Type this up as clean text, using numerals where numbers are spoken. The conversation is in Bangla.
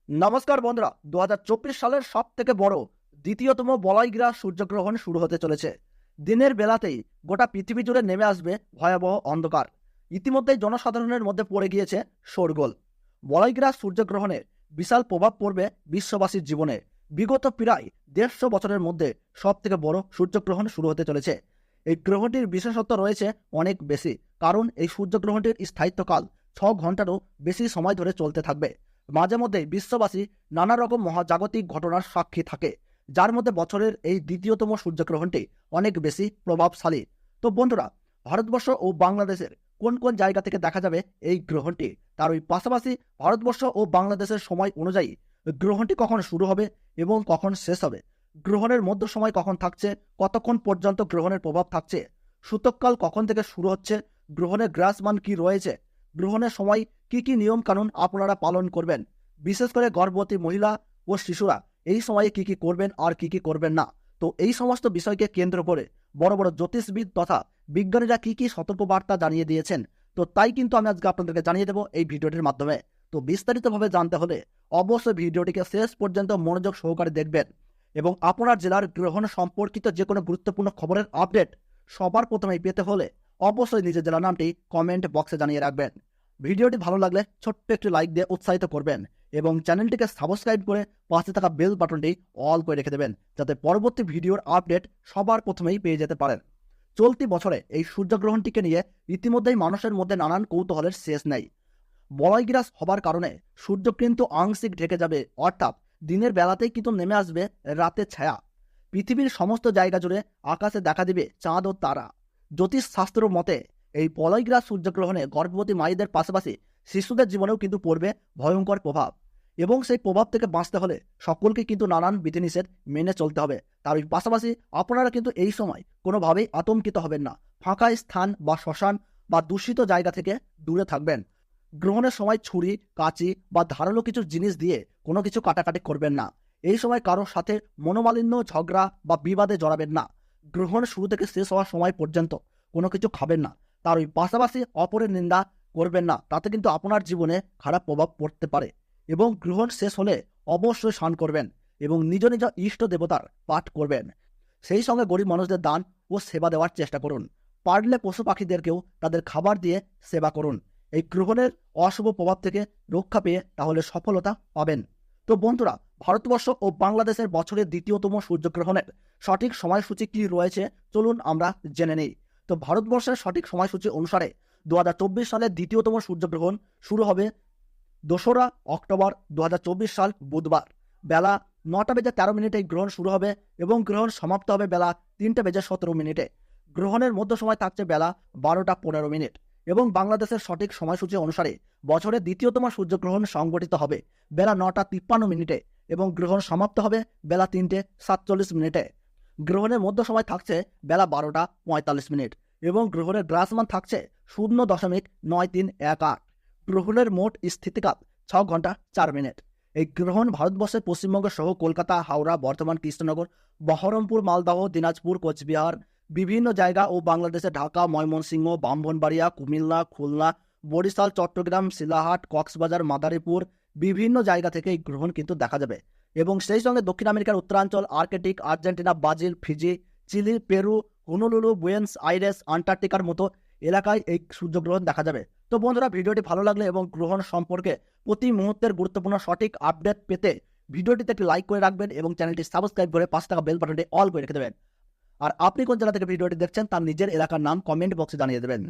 নমস্কার বন্ধুরা, 2024 সালের সব থেকে বড় দ্বিতীয়তম বলয়গ্রাস সূর্যগ্রহণ শুরু হতে চলেছে। দিনের বেলাতেই গোটা পৃথিবী জুড়ে নেমে আসবে ভয়াবহ অন্ধকার। ইতিমধ্যেই জনসাধারণের মধ্যে পড়ে গিয়েছে শোরগোল। বলয়গ্রাস সূর্যগ্রহণের বিশাল প্রভাব পড়বে বিশ্ববাসীর জীবনে। বিগত প্রায় 150 বছরের মধ্যে সব থেকে বড় সূর্যগ্রহণ শুরু হতে চলেছে। এই গ্রহণটির বিশেষত্ব রয়েছে অনেক বেশি, কারণ এই সূর্যগ্রহণটির স্থায়িত্বকাল 6 ঘন্টারও বেশি সময় ধরে চলতে থাকবে। মাঝে মধ্যে বিশ্ববাসী নানা রকম মহাজাগতিক ঘটনার সাক্ষী থাকে, যার মধ্যে বছরের এই দ্বিতীয়তম সূর্যগ্রহণটি অনেক বেশি প্রভাবশালী। তো বন্ধুরা, ভারতবর্ষ ও বাংলাদেশের কোন কোন জায়গা থেকে দেখা যাবে এই গ্রহণটি, তার ওই পাশাপাশি ভারতবর্ষ ও বাংলাদেশের সময় অনুযায়ী গ্রহণটি কখন শুরু হবে এবং কখন শেষ হবে, গ্রহণের মধ্য সময় কখন থাকছে, কতক্ষণ পর্যন্ত গ্রহণের প্রভাব থাকছে, সূতককাল কখন থেকে শুরু হচ্ছে, গ্রহণের গ্রাসমান কি রয়েছে, গ্রহণের সময় কি কি নিয়ম কানুন আপনারা পালন করবেন, বিশেষ করে গর্ভবতী মহিলা ও শিশুরা এই সময়ে কি কি করবেন আর কি কি করবেন না। তো এই সমস্ত বিষয়কে কেন্দ্র করে বড় বড় জ্যোতিষবিদ তথা বিজ্ঞানীরা কি কি সতর্কবার্তা জানিয়ে দিয়েছেন, তো তাই কিন্তু আমি আজকে আপনাদেরকে জানিয়ে দেবো এই ভিডিওটির মাধ্যমে। তো বিস্তারিতভাবে জানতে হলে অবশ্যই ভিডিওটিকে শেষ পর্যন্ত মনোযোগ সহকারে দেখবেন এবং আপনার জেলার গ্রহণ সম্পর্কিত যে কোনো গুরুত্বপূর্ণ খবরের আপডেট সবার প্রথমেই পেতে হলে অবশ্যই নিজের জেলার নামটি কমেন্ট বক্সে জানিয়ে রাখবেন। ভিডিওটি ভালো লাগলে ছোট্ট একটি লাইক দিয়ে উৎসাহিত করবেন এবং চ্যানেলটিকে সাবস্ক্রাইব করে পাশে থাকা বেল বাটনটি অল করে রেখে দেবেন, যাতে পরবর্তী ভিডিওর আপডেট সবার প্রথমেই পেয়ে যেতে পারেন। চলতি বছরে এই সূর্যগ্রহণটিকে নিয়ে ইতিমধ্যেই মানুষের মধ্যে নানান কৌতূহলের শেষ নেই। বলয়গ্রাস হবার কারণে সূর্য কিন্তু আংশিক ঢেকে যাবে, অর্থাৎ দিনের বেলাতেই কিন্তু নেমে আসবে রাতের ছায়া। পৃথিবীর সমস্ত জায়গা জুড়ে আকাশে দেখা দিবে চাঁদ ও তারা। জ্যোতিষ শাস্ত্র মতে এই বলয়গ্রাস সূর্যগ্রহণে গর্ভবতী মায়েদের পাশাপাশি শিশুদের জীবনেও কিন্তু পড়বে ভয়ঙ্কর প্রভাব, এবং সেই প্রভাব থেকে বাঁচতে হলে সকলকে কিন্তু নানান বিধিনিষেধ মেনে চলতে হবে। তার পাশাপাশি আপনারা কিন্তু এই সময় কোনোভাবেই আতঙ্কিত হবেন না। ফাঁকা স্থান বা শ্মশান বা দূষিত জায়গা থেকে দূরে থাকবেন। গ্রহণের সময় ছুরি, কাঁচি বা ধারালো কিছু জিনিস দিয়ে কোনো কিছু কাটাকাটি করবেন না। এই সময় কারোর সাথে মনোমালিন্য, ঝগড়া বা বিবাদে জড়াবেন না। গ্রহণ শুরু থেকে শেষ হওয়ার সময় পর্যন্ত কোনো কিছু খাবেন না। তার ওই পাশাপাশি অপরের নিন্দা করবেন না, তাতে কিন্তু আপনার জীবনে খারাপ প্রভাব পড়তে পারে। এবং গ্রহণ শেষ হলে অবশ্যই স্নান করবেন এবং নিজ নিজ ইষ্ট দেবতার পাঠ করবেন। সেই সঙ্গে গরিব মানুষদের দান ও সেবা দেওয়ার চেষ্টা করুন। পারলে পশু পাখিদেরকেও তাদের খাবার দিয়ে সেবা করুন। এই গ্রহণের অশুভ প্রভাব থেকে রক্ষা পেয়ে তাহলে সফলতা পাবেন। তো বন্ধুরা, ভারতবর্ষ ও বাংলাদেশের বছরের দ্বিতীয়তম সূর্যগ্রহণের সঠিক সময়সূচি কি রয়েছে চলুন আমরা জেনে নিই। তো ভারতবর্ষের সঠিক সময়সূচি অনুসারে 2024 সালের দ্বিতীয়তম সূর্যগ্রহণ শুরু হবে 2রা অক্টোবর 2024 সাল বুধবার বেলা 9:13 এই গ্রহণ শুরু হবে এবং গ্রহণ সমাপ্ত হবে বেলা 3:17। গ্রহণের মধ্য সময় থাকছে বেলা 12:15 এবং বাংলাদেশের সঠিক সময়সূচি অনুসারে বছরের দ্বিতীয়তম সূর্যগ্রহণ সংগঠিত হবে বেলা 9:53 এবং গ্রহণ সমাপ্ত হবে বেলা 3:47। গ্রহণের মধ্য সময় থাকছে বেলা 12:45 এবং গ্রহণের গ্রাসমান থাকছে 0.9318। গ্রহণের মোট স্থিতিকাল 6 ঘন্টা 4 মিনিট। এই গ্রহণ ভারতবর্ষের পশ্চিমবঙ্গ সহ কলকাতা, হাওড়া, বর্ধমান, কৃষ্ণনগর, বহরমপুর, মালদহ, দিনাজপুর, কোচবিহার বিভিন্ন জায়গা ও বাংলাদেশে ঢাকা, ময়মনসিংহ, ব্রাহ্মণবাড়িয়া, কুমিল্লা, খুলনা, বরিশাল, চট্টগ্রাম, শিলাহাট, কক্সবাজার, মাদারীপুর বিভিন্ন জায়গা থেকে এই গ্রহণ কিন্তু দেখা যাবে। এবং সেই সঙ্গে দক্ষিণ আমেরিকার উত্তরাঞ্চল, Arctic, Argentina, Brazil, Fiji, Chile, Peru, Honolulu, Buenos Aires, আন্টার্কটিকার মতো এলাকায় এই সূর্যগ্রহণ দেখা যাবে। তো বন্ধুরা, ভিডিওটি ভালো লাগলে এবং গ্রহণ সম্পর্কে প্রতি মুহূর্তের গুরুত্বপূর্ণ সঠিক আপডেট পেতে ভিডিওটিতে একটি লাইক করে রাখবেন এবং চ্যানেলটি সাবস্ক্রাইব করে পাশে থাকা বেল বাটনটি অল করে রেখে দেবেন। আর আপনি কোন জেলা থেকে ভিডিওটি দেখছেন তার নিজের এলাকার নাম কমেন্ট বক্সে জানিয়ে দেবেন।